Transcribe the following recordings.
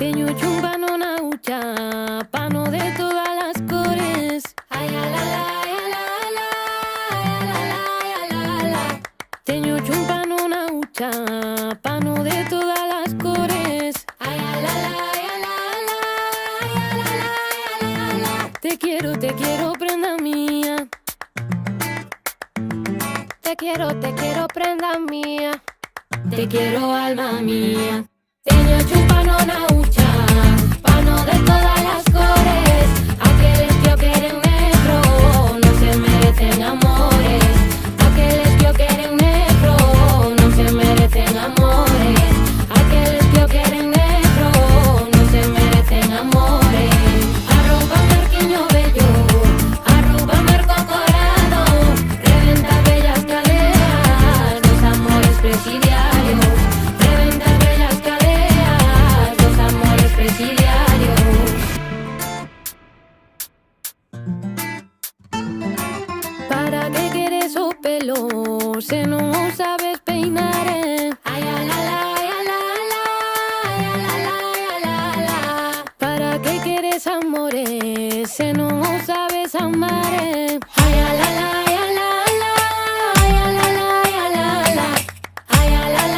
Teño chumbano na ucha, pano de todas las cores. Ay, la la la la la la. Teño chumbano na ucha, pano de todas las cores. Ay, la la la. Te quiero, prenda mía. Te quiero, prenda mía. Te quiero, alma mía. Teño chumbano na ucha, pano de todas las cores. Aquellos que quieren negro no se merecen amores. Aquellos que quieren negro no se merecen amores. Aquellos que quieren negro no se merecen amores. Arroba marquiño bello, arroba marco corado. Reventa bellas caderas, los amores presidiarios. Reventa bellas caderas, los amores presidiarios. ¿Para qué quieres esos pelos? Se no sabes peinar, Ay, la la la la, la. ¿Para qué quieres amores? Se no sabes amar, Ay, la la la la, ay, la la la. Ay, la la la la, ay, la la la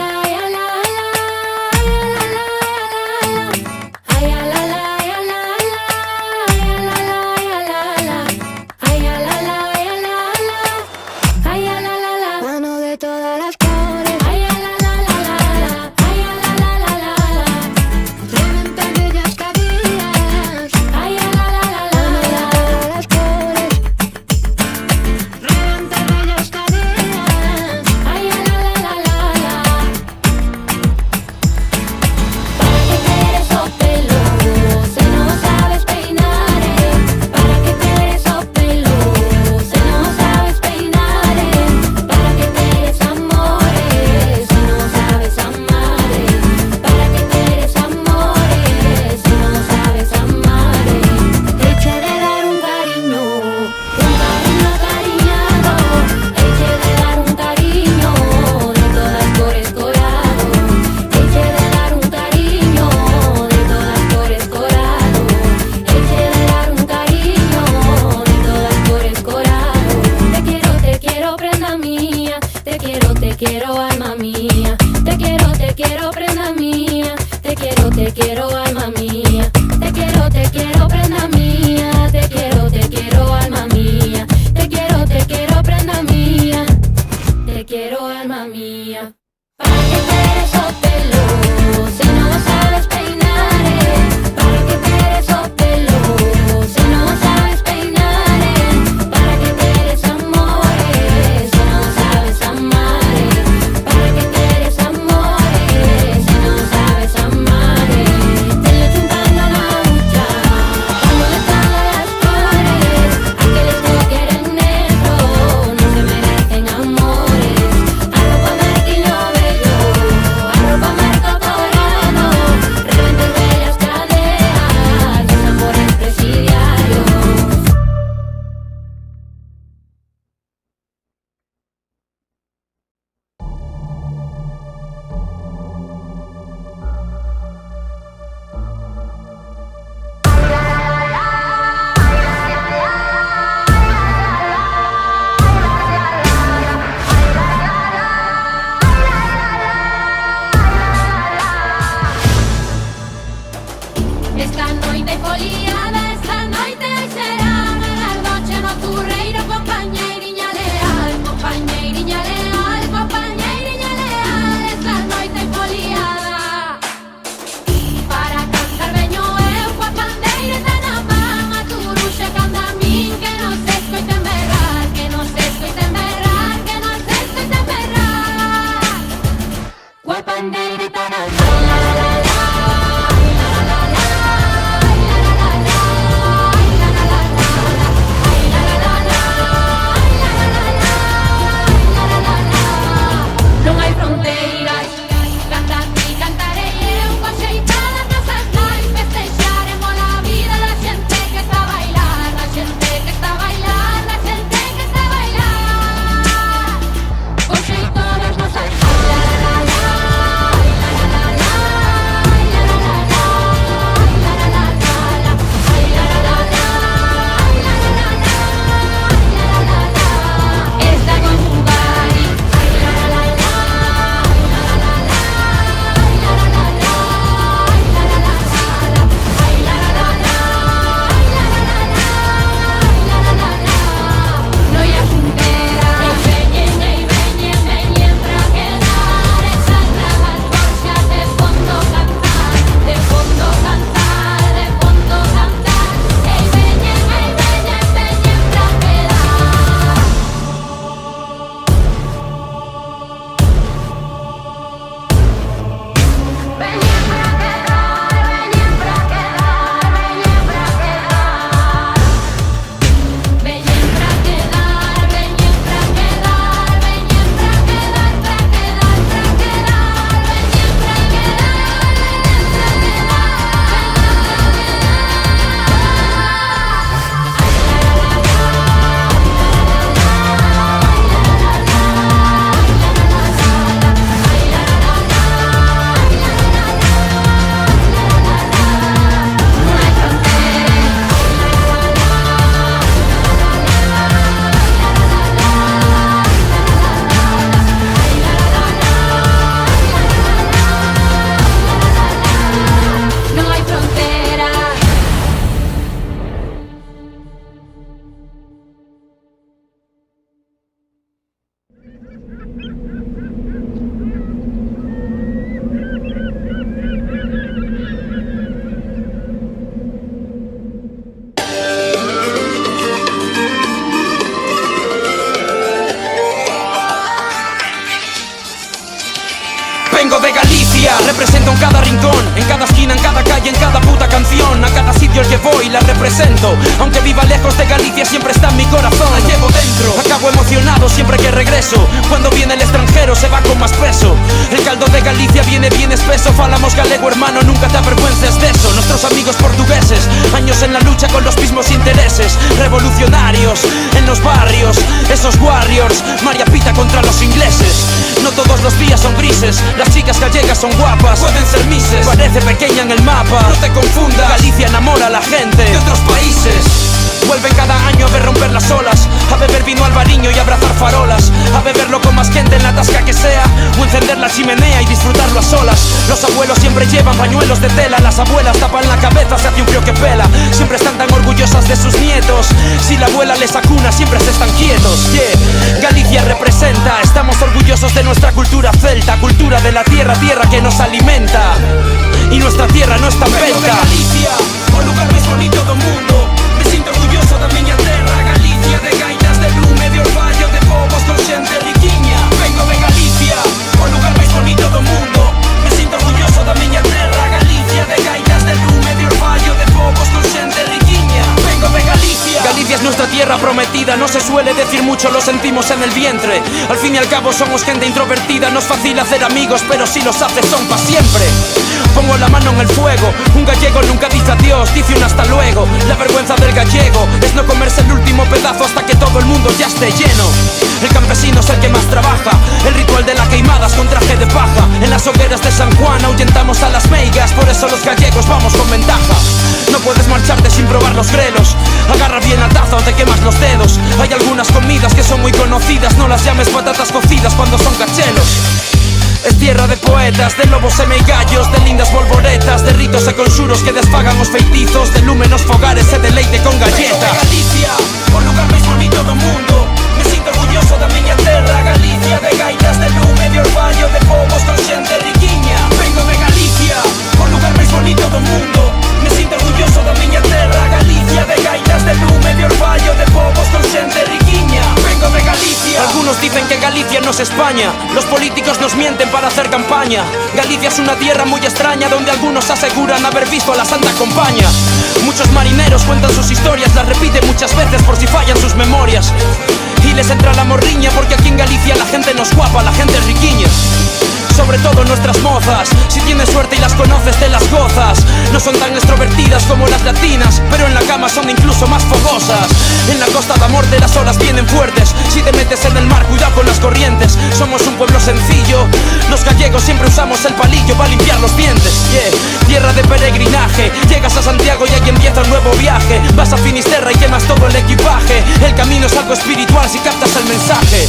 la. Mano de todas las cores. Ay, la la la la. Ay, la la la la. Reventa bellas caderas. Ay, la la la la. Mano de todas las cores. Reventa bellas caderas. Ay, la la la la. ¿Para qué quieres esos pelos? Si no sabes peinar, ¿Para qué quieres esos pelos? Si no sabes peinar, ¿Para qué quieres amores? Si no sabes amar, ¿Para qué quieres amores? Si no sabes amar. Eche de dar un cariño acariñado. Eche de dar un cariño de todas por escorado. Eche de dar un cariño de todas por escorado. Eche de dar un cariño de todas por escorado. Te quiero, prenda mía. Te quiero, alma mía. Te quiero, prenda mía. Te quiero, alma mía. Te quiero, prenda mía. Te quiero, alma mía. Te quiero, prenda mía. Te quiero, alma mía. ¿Para qué quieres esos pelos? Si no sabes peinar, ¿Para qué quieres esos pelos? Si no sabes peinar, ¿Para qué quieres amores? Si no sabes amar, ¿Para qué quieres amores? Si no sabes amar. Teño chumbano na ucha, pano de todas las cores. Aquellos que quieren negro no se merecen amores. Arroba marquiño bello, arroba marco corado. Reventa bellas caderas, los amores presidiarios. Esta noite foliada, esta noite será a noche nocturreira, compañeiriña leal, compañeiriña leal, compañeiriña leal. Esta noite foliada para cantar veño eu coa pandeireta na man. A turuxa canta a min, que non se escoiten berrar, que non se escoiten berrar, que non se escoiten berrar. Coa pandeireta na man. La la la la, la la la la, la la la la, la la la la. Galicia siempre está en mi corazón, la llevo dentro. Acabo emocionado siempre que regreso. Cuando viene el extranjero se va con más peso. El caldo de Galicia viene bien espeso. Falamos galego, hermano, nunca te avergüences de eso. Nuestros amigos portugueses, años en la lucha con los mismos intereses. Revolucionarios en los barrios, esos warriors. María Pita contra los ingleses. No todos los días son grises. Las chicas gallegas son guapas, pueden ser mises. Parece pequeña en el mapa, no te confundas. Galicia enamora a la gente de otros países. Vuelven cada año a ver romper las olas, a beber vino albariño y abrazar farolas, a beberlo con más gente en la tasca que sea, o encender la chimenea y disfrutarlo a solas. Los abuelos siempre llevan pañuelos de tela, las abuelas tapan la cabeza, se hace un frío que pela. Siempre están tan orgullosas de sus nietos, si la abuela les acuna siempre se están quietos. Yeah. Galicia representa, estamos orgullosos de nuestra cultura celta, cultura de la tierra, tierra que nos alimenta. Y nuestra tierra no está en venta. Galicia, o lugar máis bonito do mundo. Me sinto orgulloso da miña terra. Galicia de gaitas, de lume, de orballo, de povos con xente riquiña. Vengo de Galicia, o lugar máis bonito do mundo. Me sinto orgulloso da miña terra. Galicia de gaitas, de lume, de orballo, de povos con xente riquiña. Vengo de Galicia. Galicia es nuestra tierra prometida. No se suele decir mucho, lo sentimos en el vientre. Al fin y al cabo somos gente introvertida. No es fácil hacer amigos, pero si los haces son pa' siempre. Pongo la mano en el fuego. Un gallego nunca dice adiós, dice un hasta luego. La vergüenza del gallego es no comerse el último pedazo hasta que todo el mundo ya esté lleno. El campesino es el que más trabaja. El ritual de las queimadas con traje de paja. En las hogueras de San Juan ahuyentamos a las meigas. Por eso los gallegos vamos con ventaja. No puedes marcharte sin probar los grelos. Agarra bien la taza o te quemas los dedos. Hay algunas comidas que son muy conocidas. No las llames patatas cocidas cuando son cachelos. Es tierra de poetas, de lobos semigallos, de lindas volvoretas, de ritos e conxuros que desfagan os feitizos, de lume nos fogares e de leite con galleta. Galicia, o lugar máis bonito do mundo. Me sinto orgulloso da miña terra. Galicia de gaitas, de lume, de orballo, de povos con xente riquiña. Vengo de Galicia, o lugar máis bonito do mundo. Me sinto orgulloso da miña terra. Galicia de gaitas, de lume, de orballo, de povos con xente riquiña. Vengo de Galicia. Algunos dicen que Galicia no es España. Los políticos nos mienten para hacer campaña. Galicia es una tierra muy extraña donde algunos aseguran haber visto a la Santa Compaña. Muchos marineros cuentan sus historias, las repiten muchas veces por si fallan sus memorias. Y les entra la morriña porque aquí en Galicia la gente no es guapa, la gente es riquiña. Sobre todo nuestras mozas, si tienes suerte y las conoces te las gozas. No son tan extrovertidas como las latinas, pero en la cama son incluso más fogosas. En la Costa da Morte las olas vienen fuertes. Si te metes en el mar, cuidado con las corrientes. Somos un pueblo sencillo. Los gallegos siempre usamos el palillo para limpiar los dientes. Yeah. Tierra de peregrinaje. Llegas a Santiago y ahí empieza un nuevo viaje. Vas a Finisterra y quemas todo el equipaje. El camino es algo espiritual si captas el mensaje.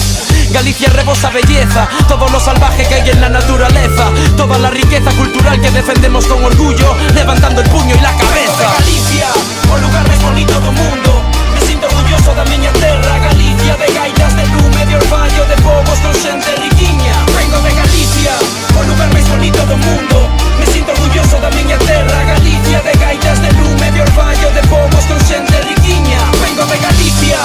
Galicia rebosa belleza, todo lo salvaje que hay en la naturaleza, toda la riqueza cultural que defendemos con orgullo, levantando el puño y la cabeza. Galicia, o lugar máis bonito do mundo. Me sinto orgulloso da miña terra. Galicia de gaitas, de lume, de orballo, de povos con xente riquiña. Vengo de Galicia, o lugar máis bonito do mundo. Me sinto orgulloso da miña terra. Galicia de gaitas, de lume, de orballo, de povos con xente riquiña. Vengo de Galicia.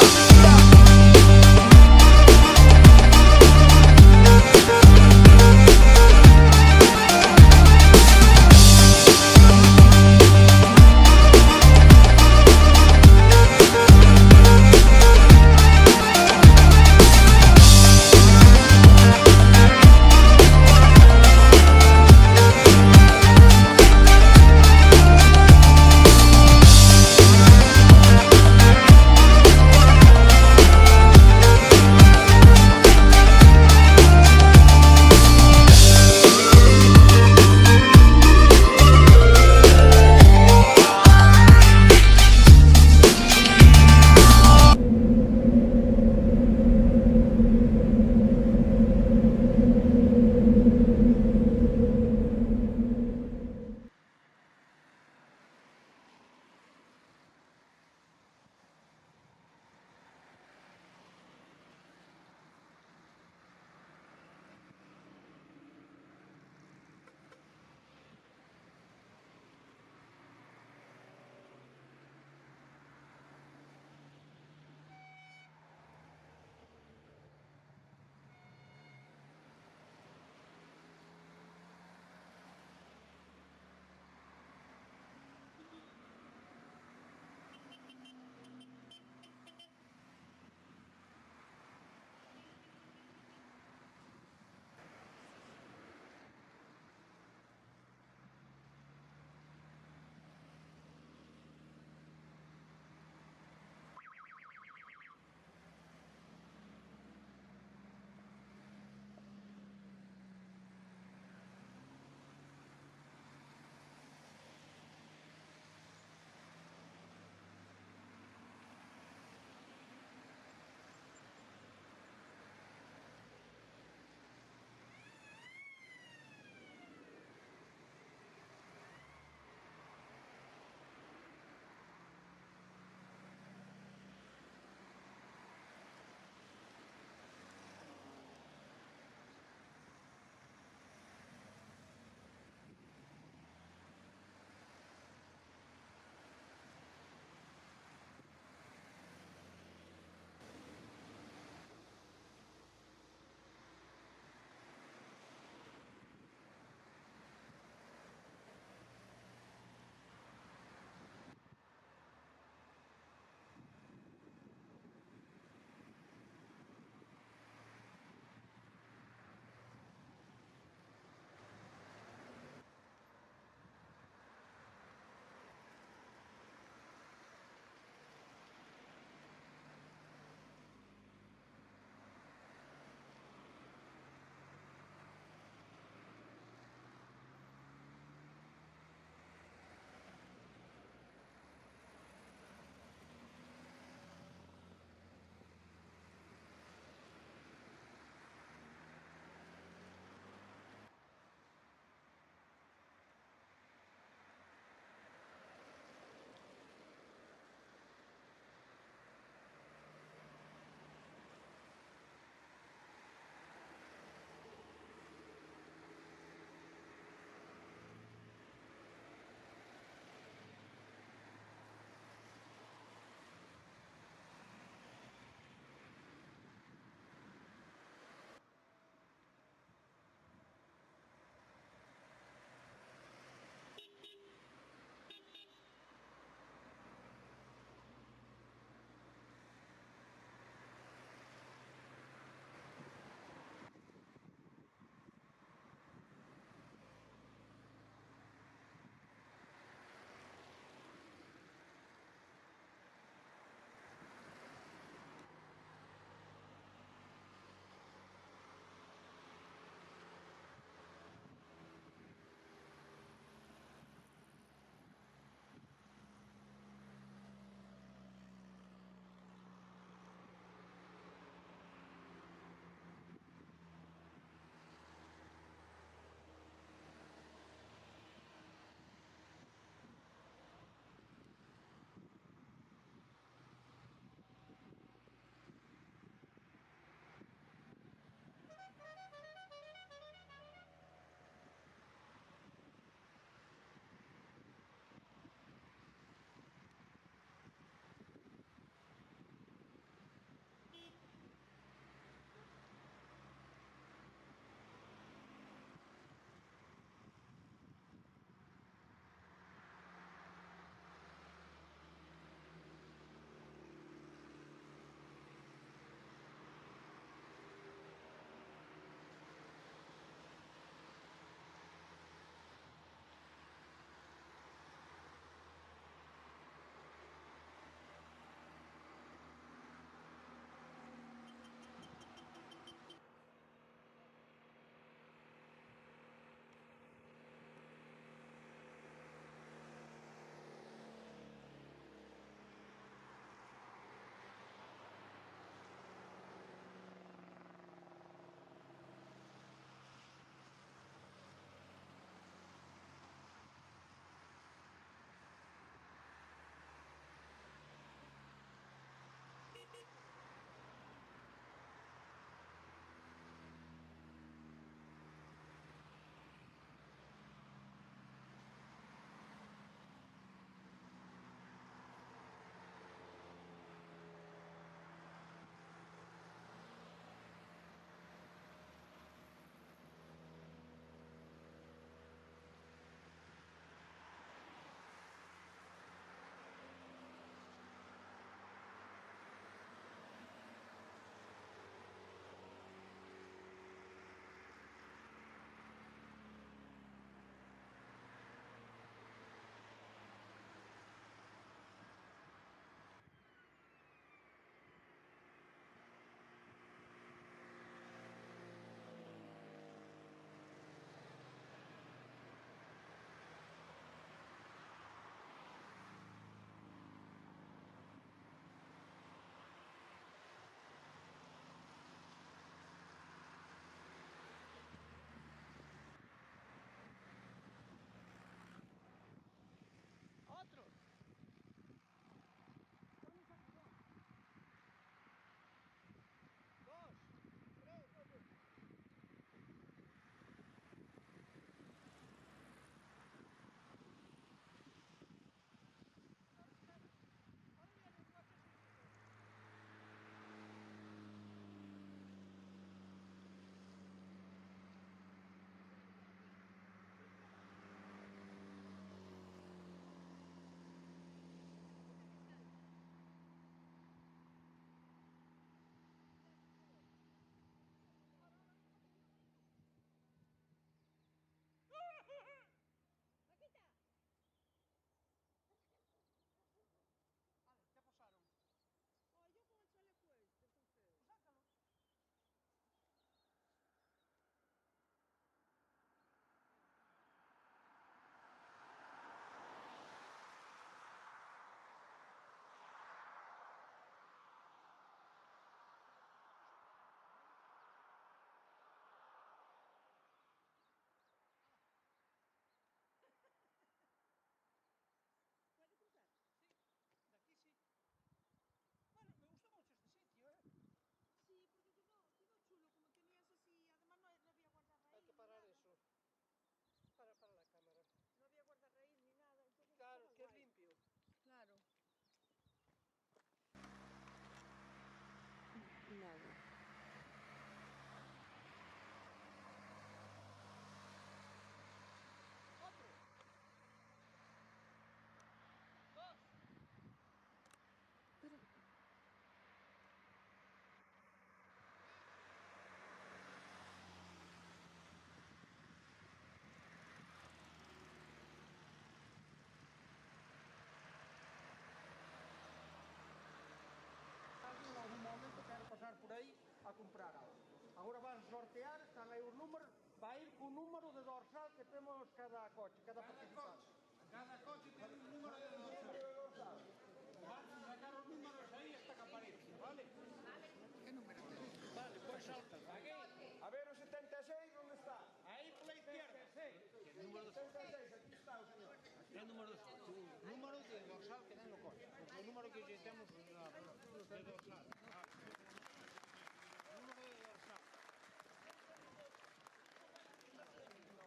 número que lle temos de dorsal.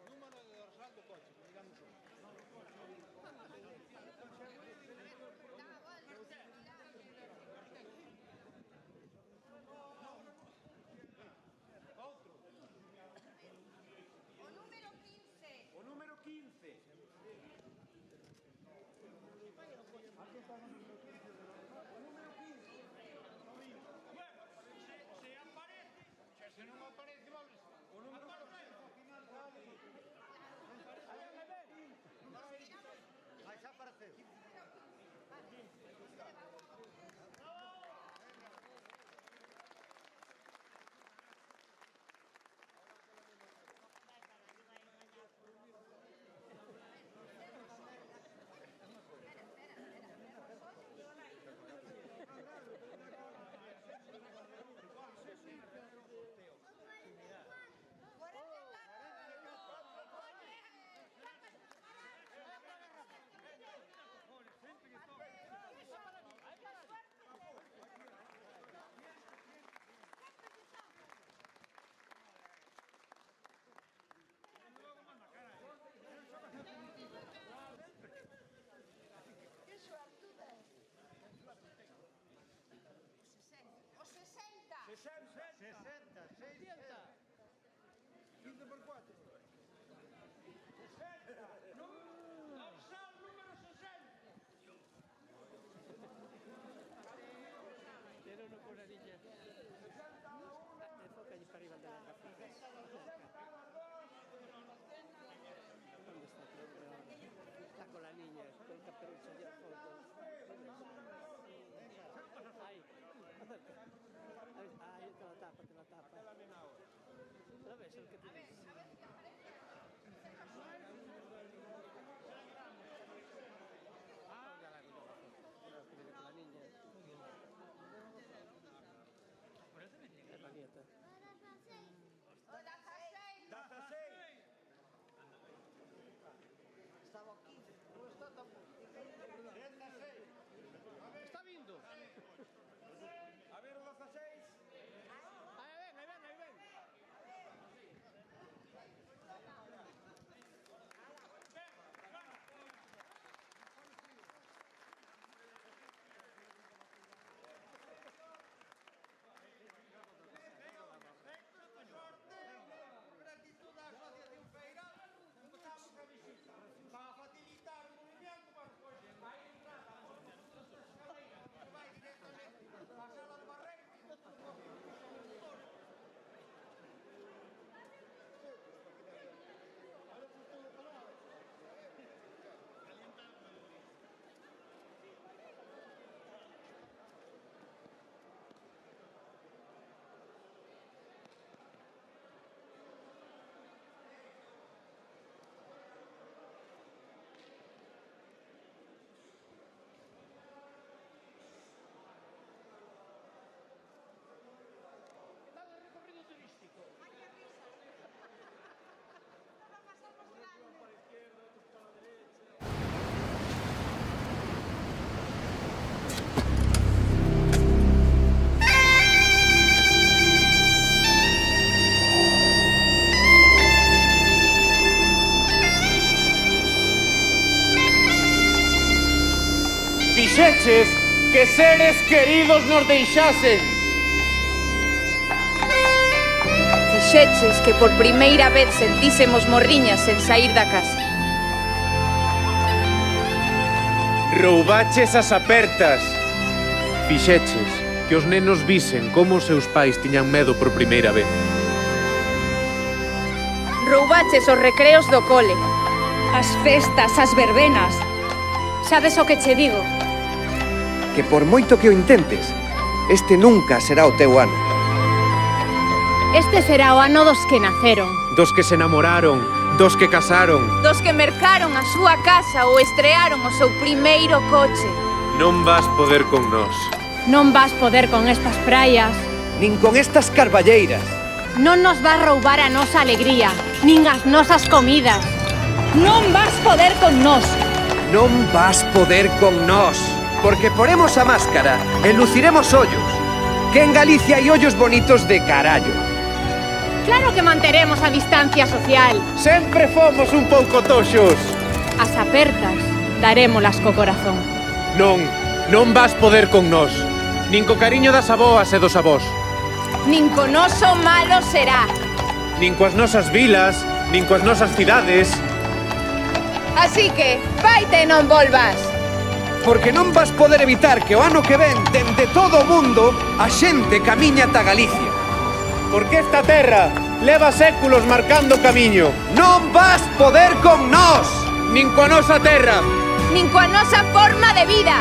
Número de dorsal do coche, que digamos un. Outro. O número 15. O número 15. Se aparece, se non aparece, vamos. O número 15. Aí xa apareceu. O 60. 60, 60. 15 por 4. 60. Dorsal número 60. Pero no con la niña. Enfócale para arriba de la capilla. ¿Dónde está? Está con la niña, con el caperucho de la foto. Ahí. Ahí te la tapa, te la tapa. ¿Lo ves el que te dice? Con la niña. Es la nieta. O 16. 16. Estaba 15. Non está tampouco. 16. Está vindo. A ver o 16. Ahí ven, ahí ven. Gratitud á Asociación Feiral, empezamos a visita para facilitar o movimento para despois vai entrar a vai directamente a sala de barreiro. Está de recorrido turístico. Ay, qué risa. Ahora pasamos grande. Fixeches que seres queridos nos deixasen. Fixeches que por primeira vez sentísemos morriñas sen saír da casa. Roubaches as apertas. Fixeches que os nenos visen como os seus pais tiñan medo por primeira vez. Roubaches os recreos do cole, as festas, as verbenas. Sabes o que che digo? Que por moito que o intentes, este nunca será o teu ano. Este será o ano dos que naceron, Dos que se enamoraron, dos que casaron. dos que mercaron a súa casa ou estrearon o seu primeiro coche. Non vas poder con nós. Non vas poder con estas praias, Nin con estas carballeiras. non nos vas roubar a nosa alegría, nin as nosas comidas. Non vas poder con nós. Non vas poder con nós. Porque poremos a máscara e luciremos ollos. Que en Galicia hai ollos bonitos de carallo. Claro que manteremos a distancia social. Sempre fomos un pouco toxos. As apertas darémolas co corazón. Non vas poder con nós. Nin co cariño das aboas e dos avós. Nin co noso malo será. Nin coas nosas vilas, nin coas nosas cidades. Así que, vaite e non volvas. Porque non vas poder evitar que o ano que ven, dende todo o mundo, a xente camiña ata Galicia. Porque esta terra leva séculos marcando camiño. Non vas poder con nós! Nin coa nosa terra. Nin coa nosa forma de vida.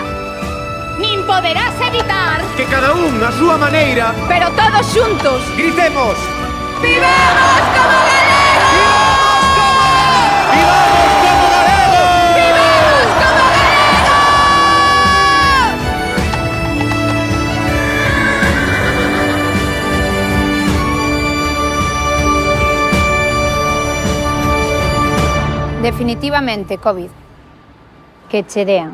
Nin poderás evitar, Que cada un a súa maneira. pero todos xuntos. Gritemos! ¡Vivemos como galegos! ¡Vivamos como galegos! ¡Vivemos como galegos! Definitivamente, COVID. Que cherean.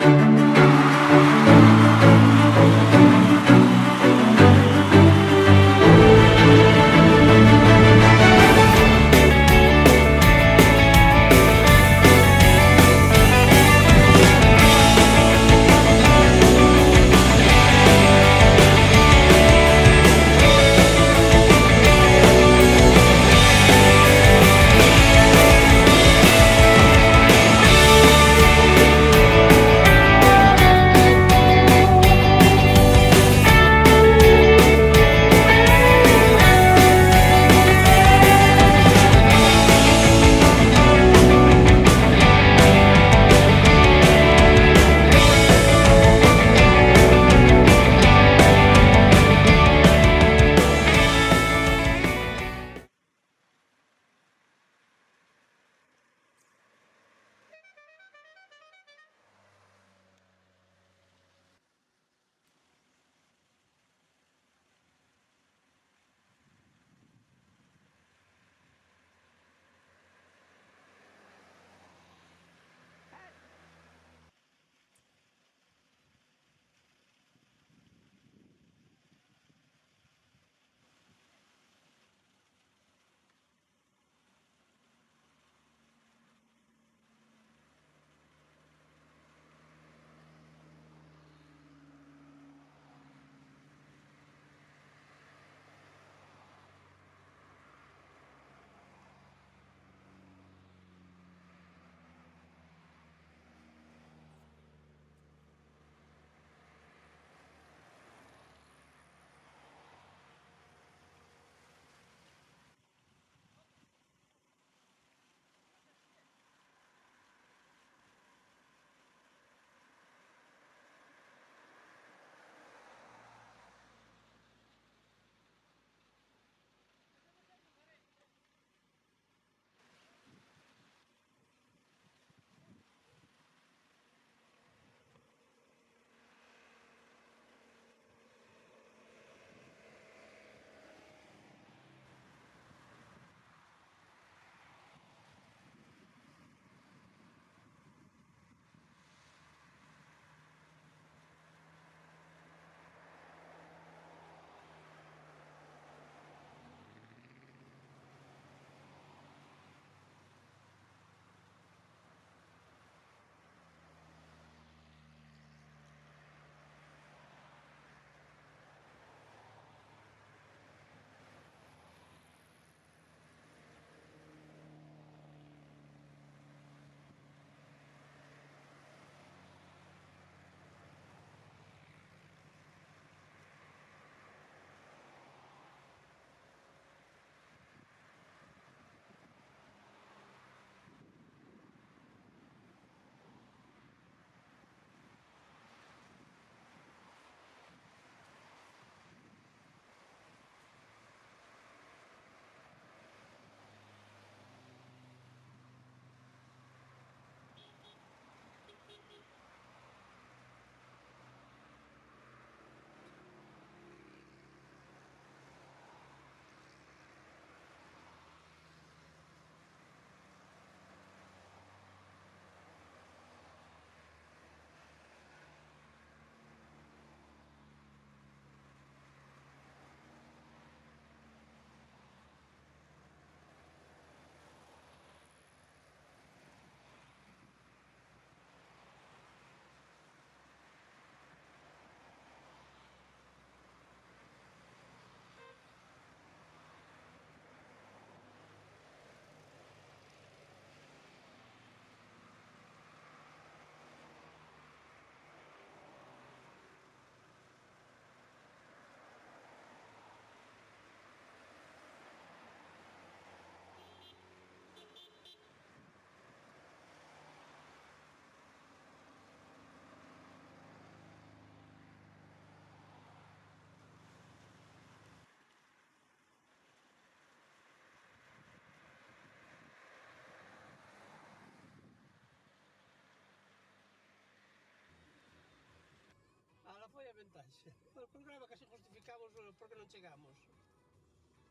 foi a ventaxe? O programa casi justificamos porque non chegamos.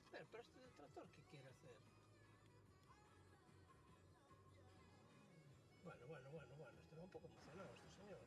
Pero este detractor que quere hacer? Bueno, este va un pouco emocionado, este señor.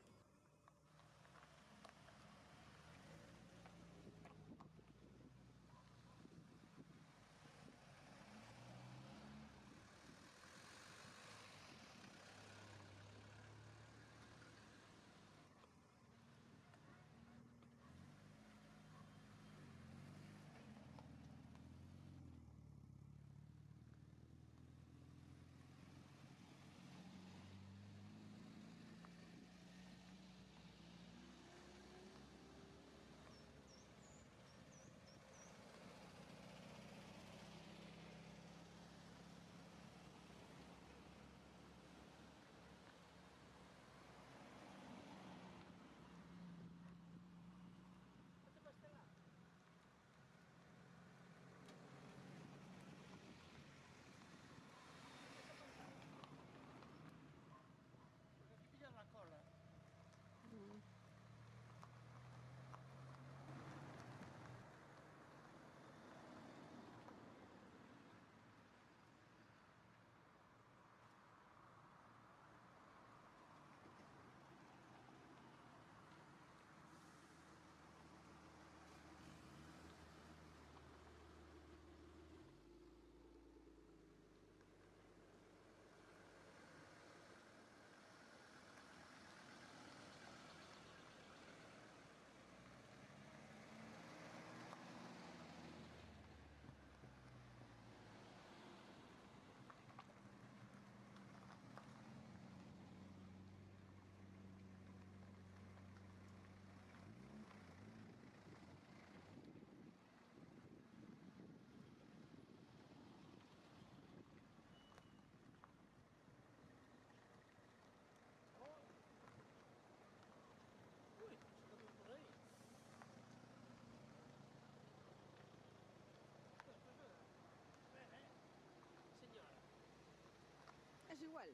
Es igual.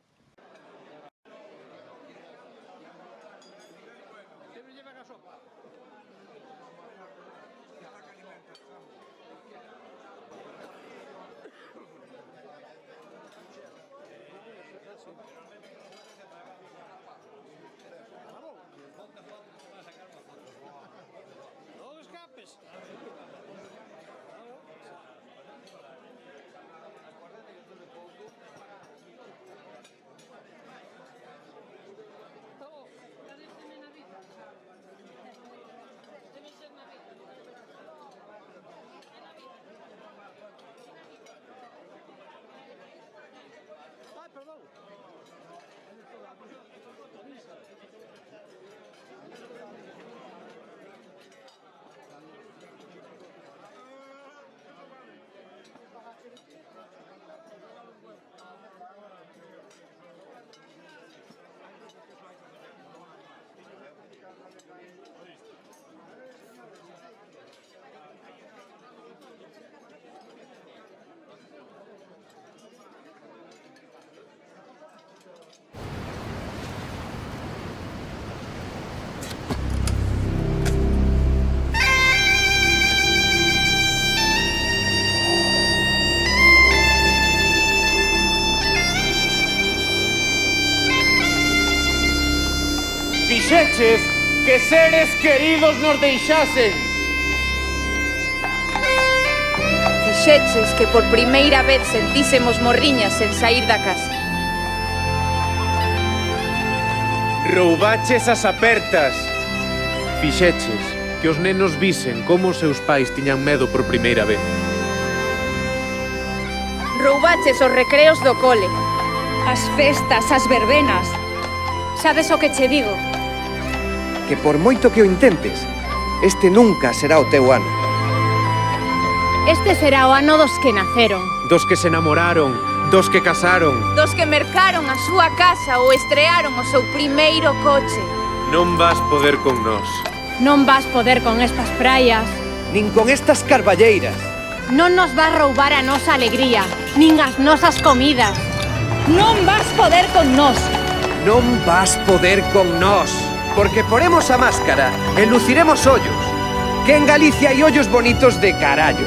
Sempre llevan a sopa. No escapes. Ai, perdón. Fixeches que seres queridos nos deixasen. Fixeches que por primeira vez sentísemos morriñas sen saír da casa. Roubaches as apertas. Fixeches que os nenos visen como os seus pais tiñan medo por primeira vez. Roubaches os recreos do cole, as festas, as verbenas. Sabes o que che digo? Que por moito que o intentes, este nunca será o teu ano. Este será o ano dos que naceron, Dos que se enamoraron, dos que casaron. dos que mercaron a súa casa ou estrearon o seu primeiro coche. Non vas poder con nós. Non vas poder con estas praias. Nin con estas carballeiras. Non nos vas roubar a nosa alegría, nin as nosas comidas. Non vas poder con nós. Non vas poder con nós. Porque poremos a máscara e luciremos ollos. Que en Galicia hai ollos bonitos de carallo.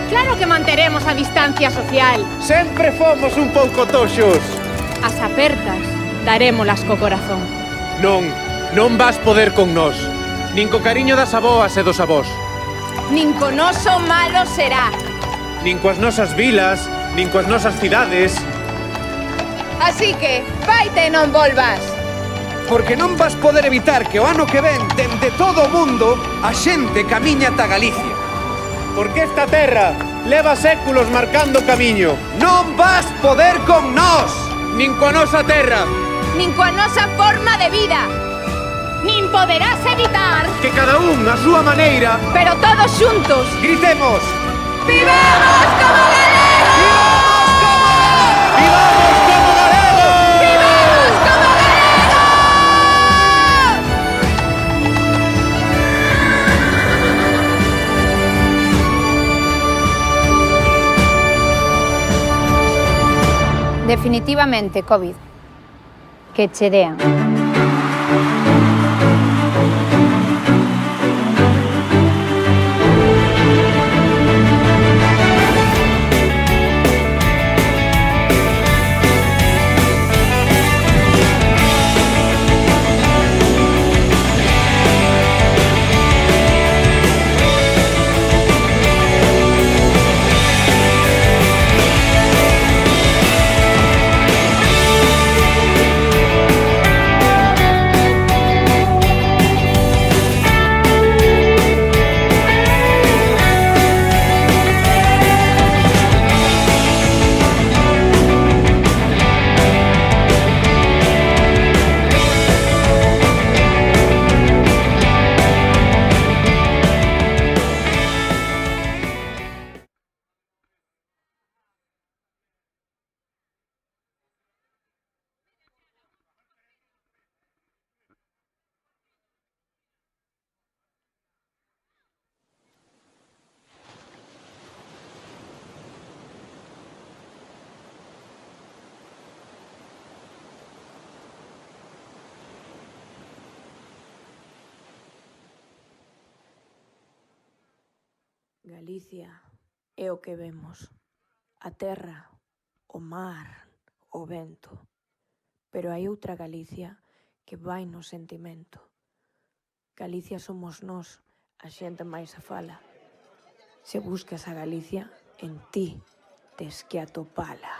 Claro que manteremos a distancia social. Sempre fomos un pouco toxos. As apertas darémolas co corazón. Non vas poder con nós. Nin co cariño das aboas e dos avós. Nin co noso malo será. Nin coas nosas vilas, nin coas nosas cidades. Así que, vaite e non volvas. Porque non vas poder evitar que o ano que ven, dende todo o mundo, a xente camiña ata Galicia. Porque esta terra leva séculos marcando camiño. Non vas poder con nós! Nin coa nosa terra. Nin coa nosa forma de vida. Nin poderás evitar, Que cada un a súa maneira. pero todos xuntos. Gritemos! ¡Vivemos como galegos! ¡Vivamos como galegos! ¡Vivemos como galegos! Definitivamente, COVID. Que chedean. Galicia é o que vemos. A terra, o mar, o vento. Pero hai outra Galicia que vai no sentimento. Galicia somos nós, a xente máis a fala. Se buscas a Galicia, en ti tes que atopala.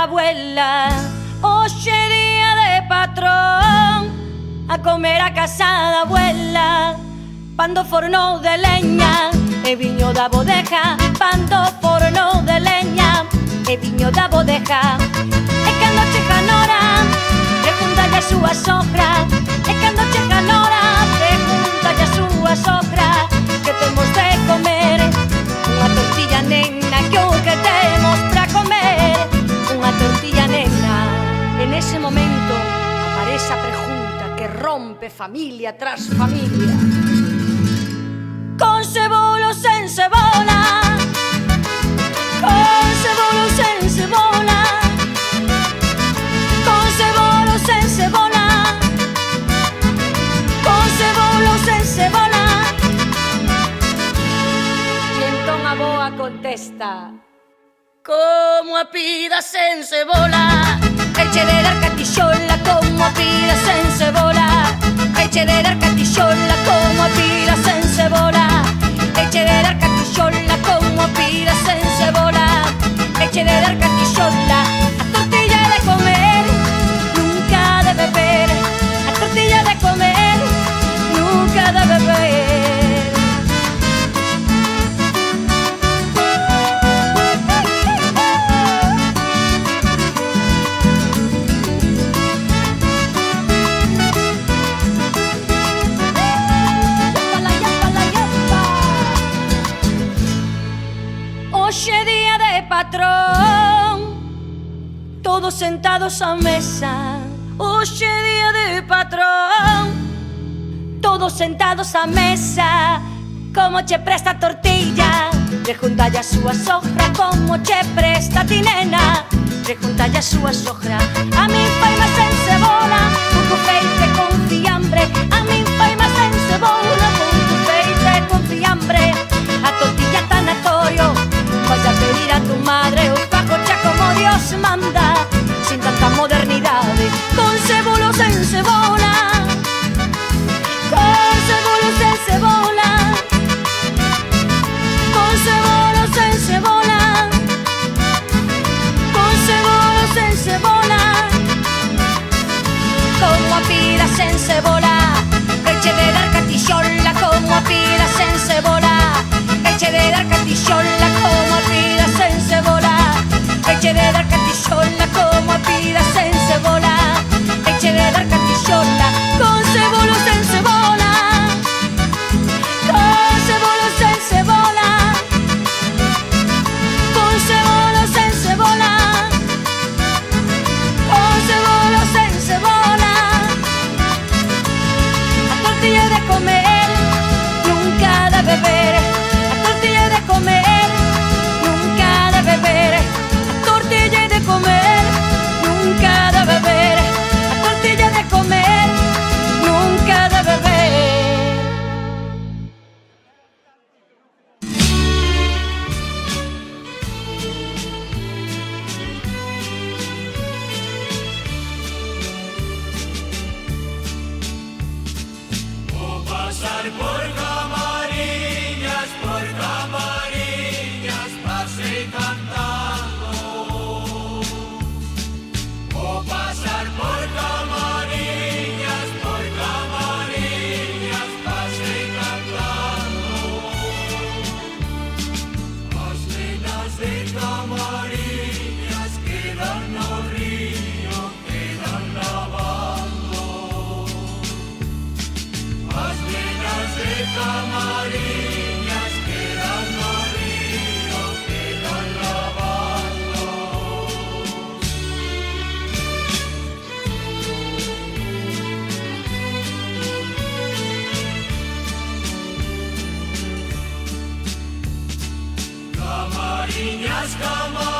abuela. Hoxe día de patrón, a comer a casa da abuela. Pan do forno de leña e viño da bodeja. Pan do forno de leña e viño da bodeja. E cando chega Nora, pregúntalle a súa sogra. E cando chega Nora, pregúntalle a súa sogra que temos de comer. Unha tortilla nena, que o que temos pra comer. Unha tortilla nena. En ese momento aparece a pregunta que rompe familia tras familia. Con cebola ou sen cebola? Con cebola ou sen cebola? Con cebola ou sen cebola? Con cebola ou sen cebola? E entón a boa contesta: como a pida sen cebola. Eche de dar catixola, como a pida sen cebola. Eche de dar catixola, como a pida sen cebola. Eche de dar catixola, como a pida sen cebola. Eche de dar catixola. A tortilla de comer, nunca de beber. A tortilla de comer, nunca de beber. Hoxe día de patrón, todos sentados á mesa. Hoxe día de patrón, todos sentados á mesa. Como che presta a tortilla? Pregúntalle a súa sogra. Como che presta a ti, nena? Pregúntalle a súa sogra. A min fai máis en cebola, con tu feite con fiambre. A min fai máis en cebola, con tu feite con fiambre. A tortilla tanatorio, vas a pedir a tu madre un fajo cha como Dios manda, sin tanta modernidade. Con cebola ou sen cebola? Con cebola ou sen cebola? Con cebola ou sen cebola? Con cebola ou sen cebola? Como a pida sen cebola. Eche de dar catixola, como a pida sen cebola. Eche de dar catixola, como a pida sen cebola. Eche de dar catixola, como a pida sen cebola. Eche de dar catixola, con cebola ou sen cebola? Con cebola ou sen cebola? Con cebola ou sen cebola? Con cebola ou sen cebola? A tortilla de comer, nunca de beber. A tortilla de comer, nunca de beber. A tortilla de comer, nunca de beber. A tortilla de comer, nunca de beber. Vou pasar por Camariñas, pasei cantando. Vou pasar por Camariñas, pasei cantando. As nenas de Camariñas quedan no río, quedan lavando. As nenas de Camariñas quedan no río, quedan lavando. Camariñas, Camariñas.